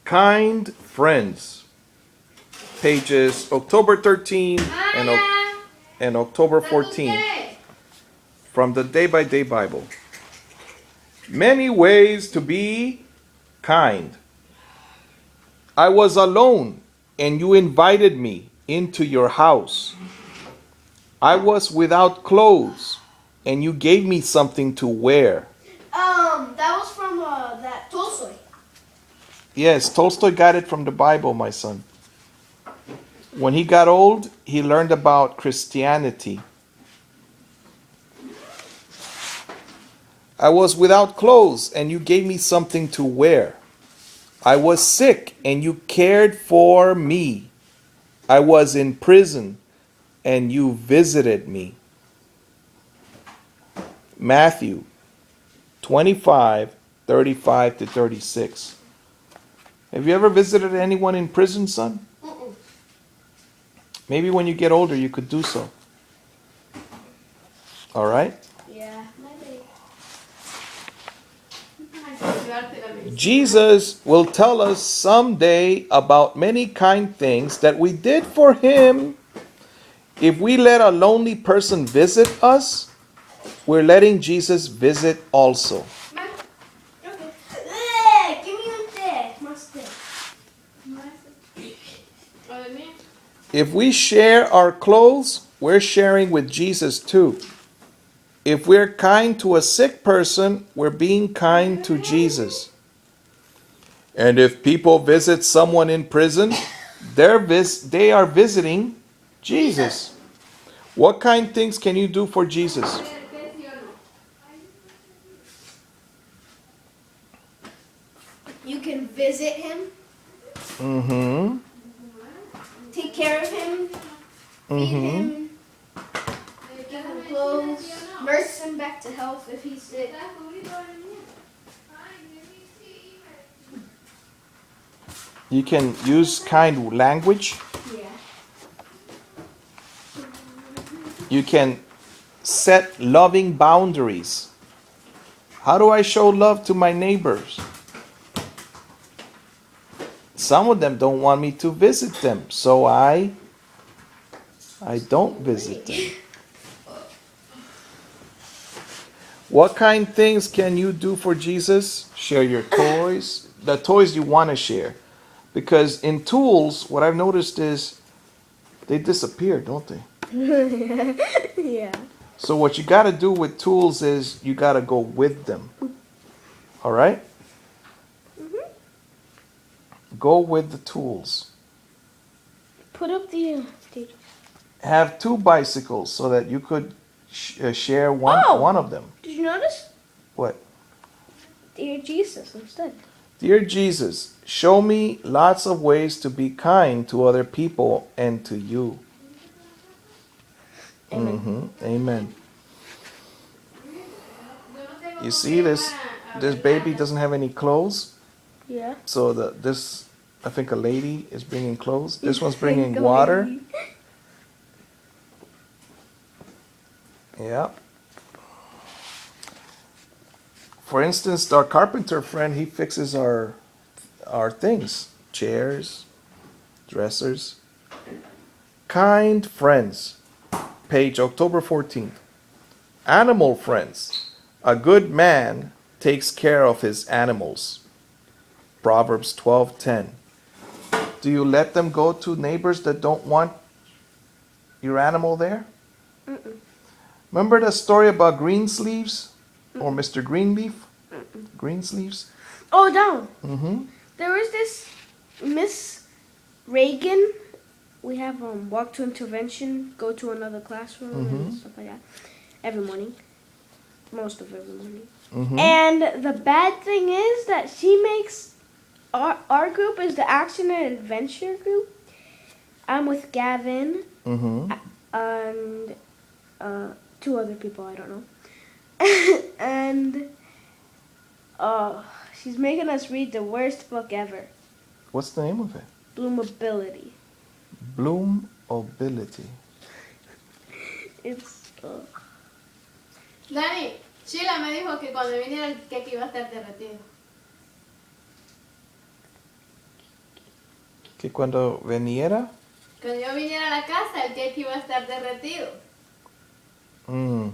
Kind Friends. Pages October 13 and October 14 from the Day by Day Bible. Many ways to be kind. I was alone and you invited me into your house. I was without clothes and you gave me something to wear. That was from that Tolstoy. Yes, Tolstoy got it from the Bible, my son. When he got old, he learned about Christianity. I was without clothes and you gave me something to wear. I was sick and you cared for me. I was in prison and you visited me. Matthew 25:35 to 36. Have you ever visited anyone in prison, son? Maybe when you get older you could do so. All right? Yeah. Jesus will tell us someday about many kind things that we did for him. If we let a lonely person visit us, we're letting Jesus visit also. If we share our clothes, we're sharing with Jesus too. If we're kind to a sick person, we're being kind to Jesus. And if people visit someone in prison, they are visiting Jesus. What kind of things can you do for Jesus? You can visit him. Mm-hmm. Take care of him. Feed him. Give him clothes. Nurse him back to health if he's sick. You can use kind language. Yeah. You can set loving boundaries. How do I show love to my neighbors? Some of them don't want me to visit them, so I don't visit them. What kind of things can you do for Jesus? Share your toys, the toys you want to share. Because in tools, what I've noticed is they disappear, don't they? Yeah. So what you got to do with tools is you got to go with them. All right? Go with the tools. Put up the stage. Have 2 bicycles so that you could share one of them. Did you notice? What? Dear Jesus instead. Dear Jesus, show me lots of ways to be kind to other people and to you. Amen. Amen. You see this baby doesn't have any clothes. Yeah. So I think a lady is bringing clothes. This one's bringing water. Yeah. For instance, our carpenter friend, he fixes our things, chairs, dressers. Kind friends. Page October 14th. Animal friends. A good man takes care of his animals. Proverbs 12:10. Do you let them go to neighbors that don't want your animal there? Remember the story about Greensleeves or Mr. Greenleaf? Greensleeves? Oh, down. There was this Miss Reagan. We have walk to intervention, go to another classroom and stuff like that every morning. Most of every morning. And the bad thing is that she makes our group is the Action and Adventure group. I'm with Gavin and 2 other people, I don't know. And she's making us read the worst book ever. What's the name of it? Bloomability. Bloomability. It's Dani, Sheila me dijo que cuando viniera el cake iba a estar derretido. Que cuando viniera. Cuando yo viniera a la casa, el cake iba a estar derretido. Mm.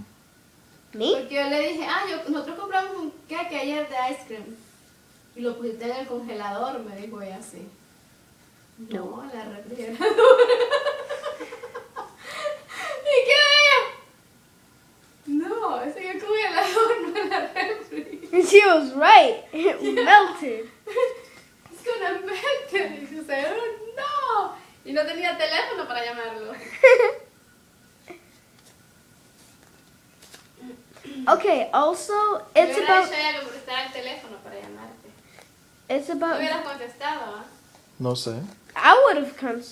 Me? Porque yo le dije, nosotros compramos un cake ayer de ice cream. Y lo pusiste en el congelador, me dijo ella así. No, en la refrigeradora. ¿Y qué ella? No, es en el congelador, no en la refri. And she was right. It melted. Es gonna melt it. Y yo sé, no. Y no tenía teléfono para llamarlo. Okay, also, Me it's hubiera about... dicho ella que me prestara el teléfono para llamarte. It's No about... hubieras contestado, ¿ah? No sé. I would have come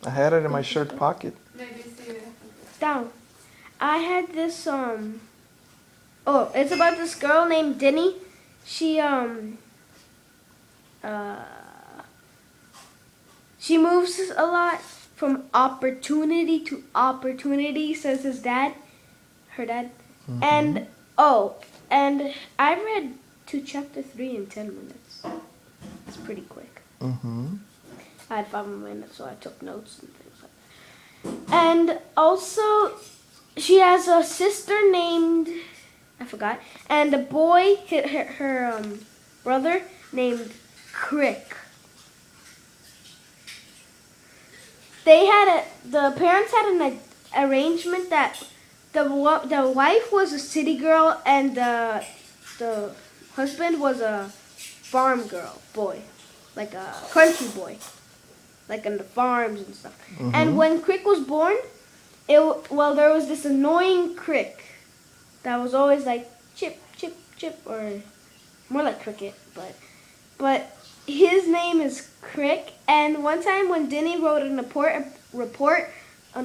I had it in my shirt pocket. Maybe sí hubieras contestado. down. I had this, Oh, it's about this girl named Denny. She, she moves a lot from opportunity to opportunity, says his dad, her dad. And I read to chapter 3 in 10 minutes. It's pretty quick. Mm-hmm. I had 5 more minutes, so I took notes and things like that. And also, she has a sister named, I forgot, and a boy, her brother, named Crick. The parents had an arrangement that the wife was a city girl and the husband was a farm boy, like a country boy, like in the farms and stuff. And when Crick was born, there was this annoying Crick that was always like chip, chip, chip, or more like cricket, but his name is Crick. And one time when Denny wrote an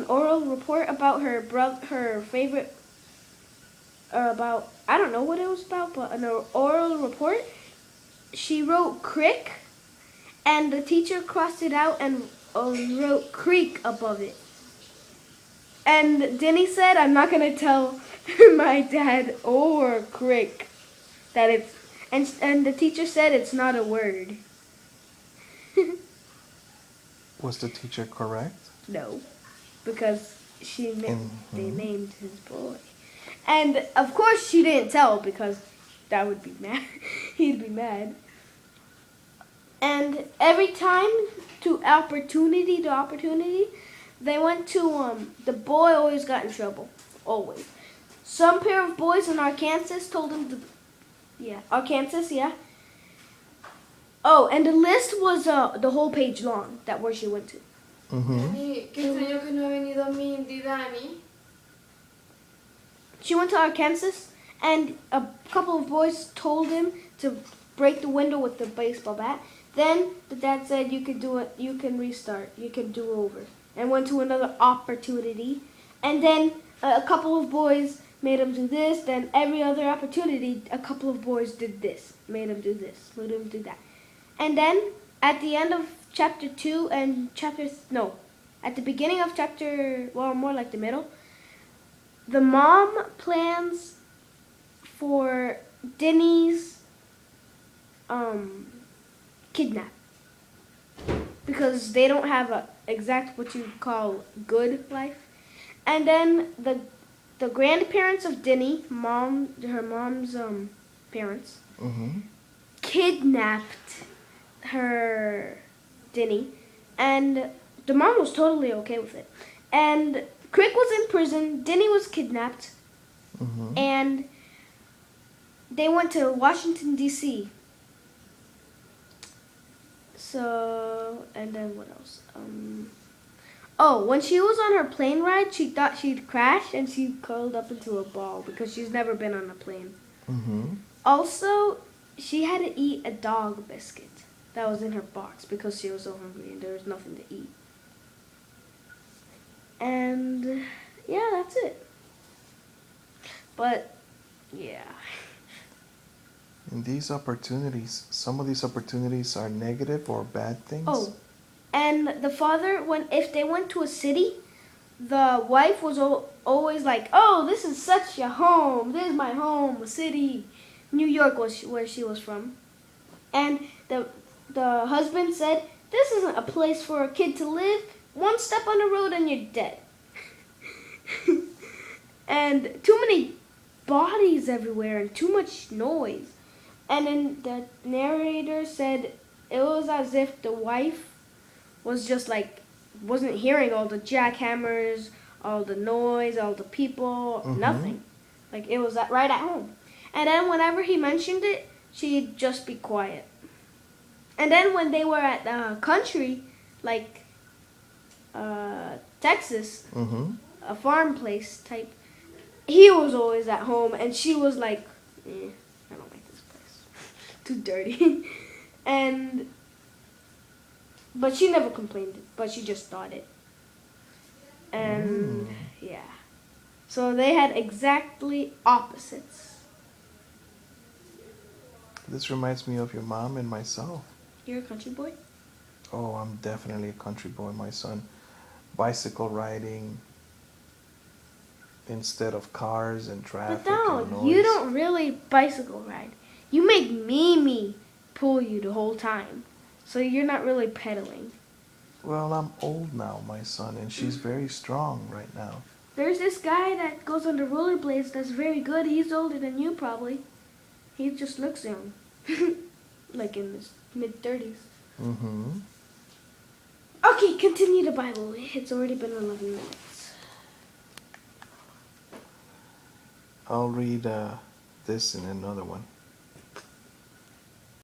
oral report about her favorite, about, I don't know what it was about, but an oral report, she wrote Crick, and the teacher crossed it out and wrote Creek above it. And Denny said, I'm not going to tell my dad or Crick that it's, and the teacher said it's not a word. Was the teacher correct? No, because they Mhm. named his boy. And of course she didn't tell because that would be mad. He'd be mad. And every time to opportunity, they went to, the boy always got in trouble. Always. Some pair of boys in Arkansas told him to, Arkansas. Oh, and the list was the whole page long, that where she went to. Mm-hmm. Dani, qué extraño que no ha venido Mindy, Dani. She went to Arkansas, and a couple of boys told him to break the window with the baseball bat. Then the dad said, you can do it, you can restart, you can do over. And went to another opportunity. And then a couple of boys made him do this. Then every other opportunity, a couple of boys did this. Made him do this, made him do that. And then at the end of chapter 2 and at the beginning of chapter, more like the middle, the mom plans for Denny's kidnap, because they don't have a exact what you call good life. And then the grandparents of Denny, her mom's parents, Mm-hmm. kidnapped her Denny, and the mom was totally okay with it. And Crick was in prison, Denny was kidnapped, Mm-hmm. and they went to Washington, D.C. So, and then what else? When she was on her plane ride, she thought she'd crash, and she curled up into a ball because she's never been on a plane. Mm-hmm. Also, she had to eat a dog biscuit that was in her box because she was so hungry and there was nothing to eat. And yeah, that's it. But yeah. In these opportunities, some of these opportunities are negative or bad things. Oh, and the father, if they went to a city, the wife was always like, "Oh, this is such a home. This is my home, a city." New York was where she was from, and the husband said, This isn't a place for a kid to live. One step on the road and you're dead. And too many bodies everywhere and too much noise. And then the narrator said it was as if the wife was just like, wasn't hearing all the jackhammers, all the noise, all the people, nothing. Like it was right at home. And then whenever he mentioned it, she'd just be quiet. And then when they were at the country, like Texas, a farm place type, he was always at home, and she was like, I don't like this place. Too dirty. But she never complained, but she just thought it. And yeah. So they had exactly opposites. This reminds me of your mom and myself. You're a country boy? Oh, I'm definitely a country boy, my son. Bicycle riding instead of cars and traffic But no, and noise. you don't really bicycle ride. You make Mimi pull you the whole time. So you're not really pedaling. Well, I'm old now, my son, and she's very strong right now. There's this guy that goes on the rollerblades that's very good. He's older than you probably. He just looks young. Like in his mid-30s. Okay, continue the Bible. It's already been 11 minutes. I'll read this and another one.